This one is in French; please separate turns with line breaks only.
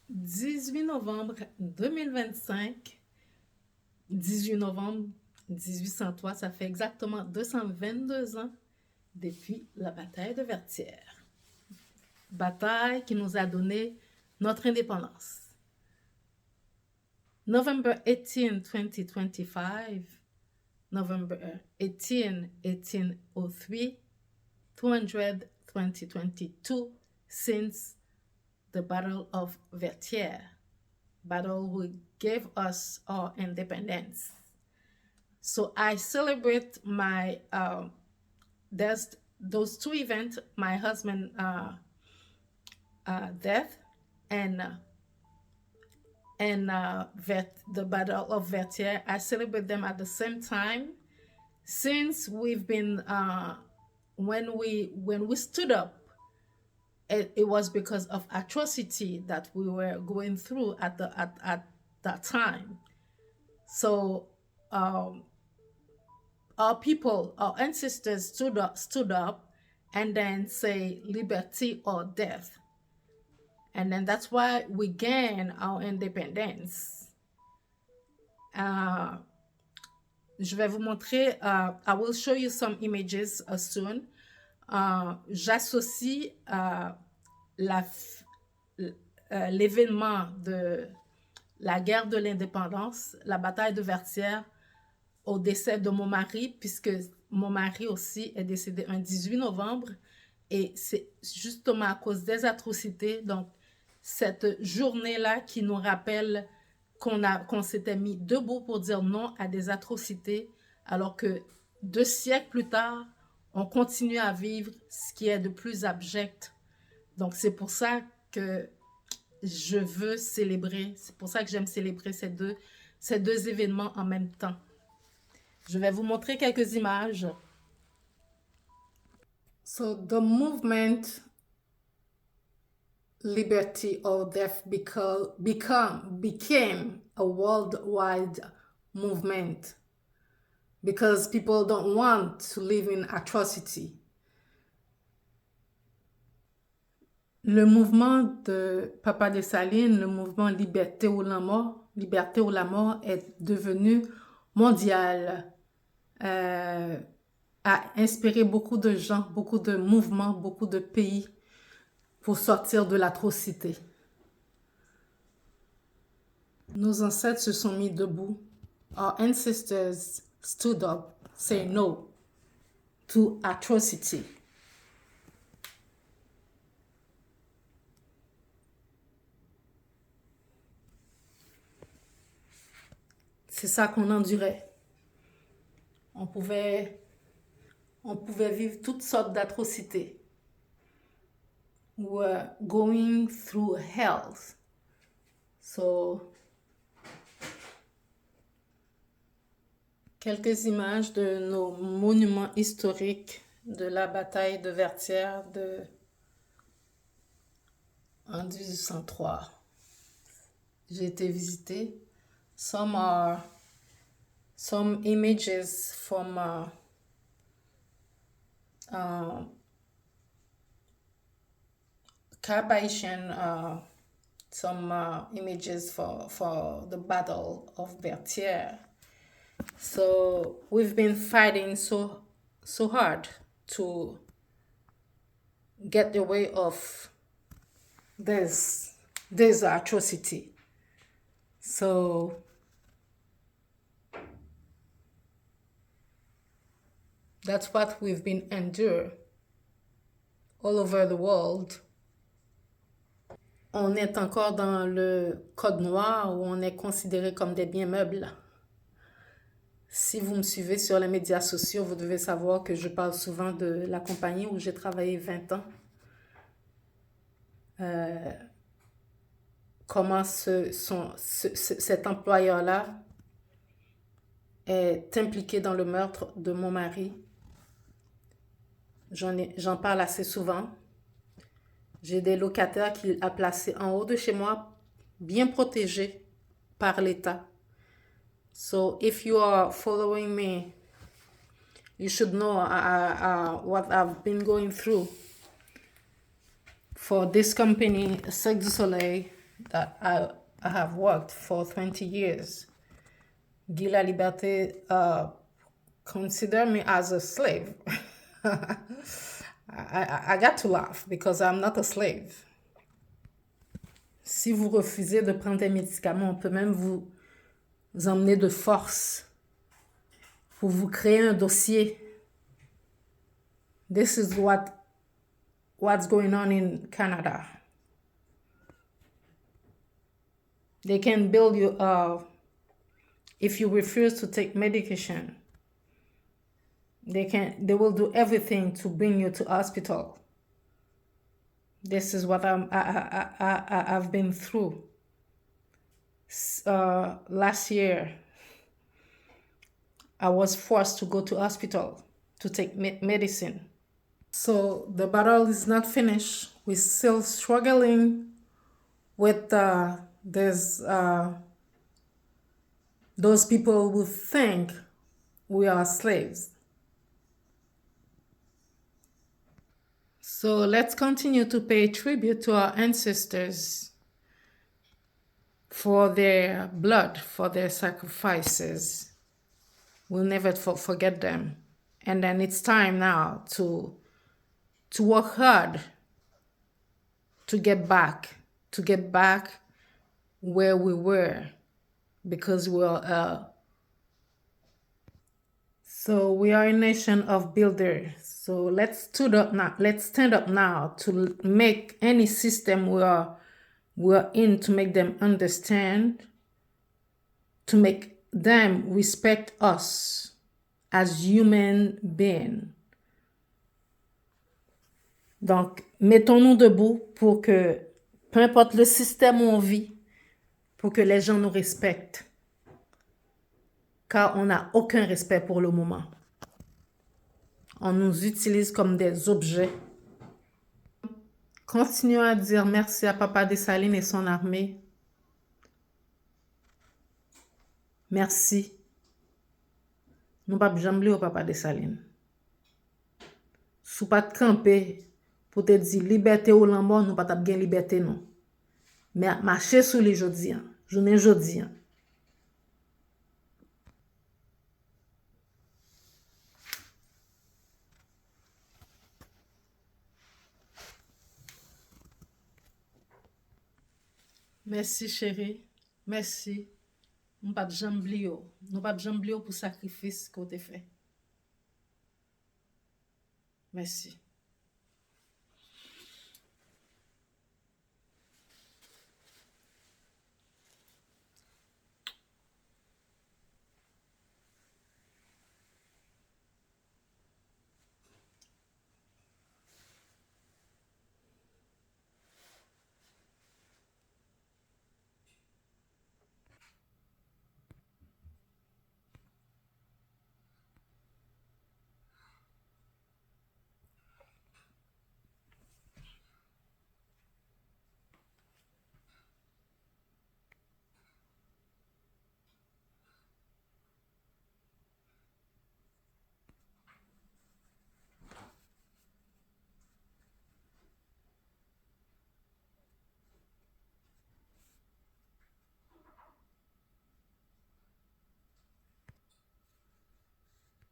18 novembre 2025, 18 novembre 1803, ça fait exactement 222 ans depuis la bataille de Vertières. Bataille qui nous a donné notre indépendance. November 18, 2025, November 18, 1803, 2022 since the Battle of Vertières, battle who gave us our independence. So I celebrate my there's those two events, my husband death and the Battle of Vertières. I celebrate them at the same time since we've been when we stood up. It was because of atrocity that we were going through at that time. So our people, our ancestors stood up and then say liberty or death. And then that's why we gain our independence. Je vais vous montrer, I will show you some images soon. J'associe l'événement de la guerre de l'indépendance, la bataille de Vertières, au décès de mon mari, puisque mon mari aussi est décédé un 18 novembre, et c'est justement à cause des atrocités, donc cette journée-là qui nous rappelle qu'on s'était mis debout pour dire non à des atrocités, alors que 2 siècles plus tard, on continue à vivre ce qui est de plus abject. Donc c'est pour ça que je veux célébrer, c'est pour ça que j'aime célébrer ces deux événements en même temps. Je vais vous montrer quelques images. So the movement Liberty or Death became a worldwide movement because people don't want to live in atrocity. Le mouvement de Papa Dessalines, le mouvement Liberté ou la mort est devenu mondial, a inspiré beaucoup de gens, beaucoup de mouvements, beaucoup de pays pour sortir de l'atrocité. Nos ancêtres se sont mis debout. Our ancestors stood up, saying no to atrocity. C'est ça qu'on endurait. On pouvait vivre toutes sortes d'atrocités. We were going through hell. So, quelques images de nos monuments historiques de la bataille de Vertières en 1803. J'ai été visiter. Some images from Cap-Haïtien, some images for the Battle of Vertières. So we've been fighting so hard to get the way of this atrocity. So that's what we've been endured all over the world. On est encore dans le code noir où on est considéré comme des biens meubles. Si vous me suivez sur les médias sociaux, vous devez savoir que je parle souvent de la compagnie où j'ai travaillé 20 ans. Comment cet employeur-là est impliqué dans le meurtre de mon mari. J'en parle assez souvent. J'ai des locataires qu'il a placés en haut de chez moi, bien protégés par l'État. So if you are following me, you should know what I've been going through for this company, Cirque du Soleil, that I have worked for 20 years. Guy La Liberté consider me as a slave. I got to laugh because I'm not a slave. Si vous refusez de prendre des médicaments, on peut même vous emmener de force pour vous créer un dossier. This is what's going on in Canada. They can bill you if you refuse to take medication. They will do everything to bring you to hospital. This is what I've been through. Last year, I was forced to go to hospital to take medicine. So the battle is not finished. We're still struggling with those people who think we are slaves. So let's continue to pay tribute to our ancestors for their blood, for their sacrifices. We'll never forget them. And then it's time now to work hard to get back where we were, because we are a nation of builders. So let's stand up now to make any system we're in, to make them understand, to make them respect us as human beings. Donc, mettons-nous debout pour que, peu importe le système où on vit, pour que les gens nous respectent. Car on n'a aucun respect pour le moment. On nous utilise comme des objets. Continuons à dire merci à Papa Dessalines et son armée. Merci. Nous pas jamais au Papa Dessalines. Sou pas de camper pour te dire liberté ou la mort, nous pas t'a gen liberté non. Mais marcher sous les jodi, journée jodi. Merci chérie. Merci. Nous pas jamais oublier. Nous pas jamais oublier pour sacrifice qu'on t'a fait. Merci.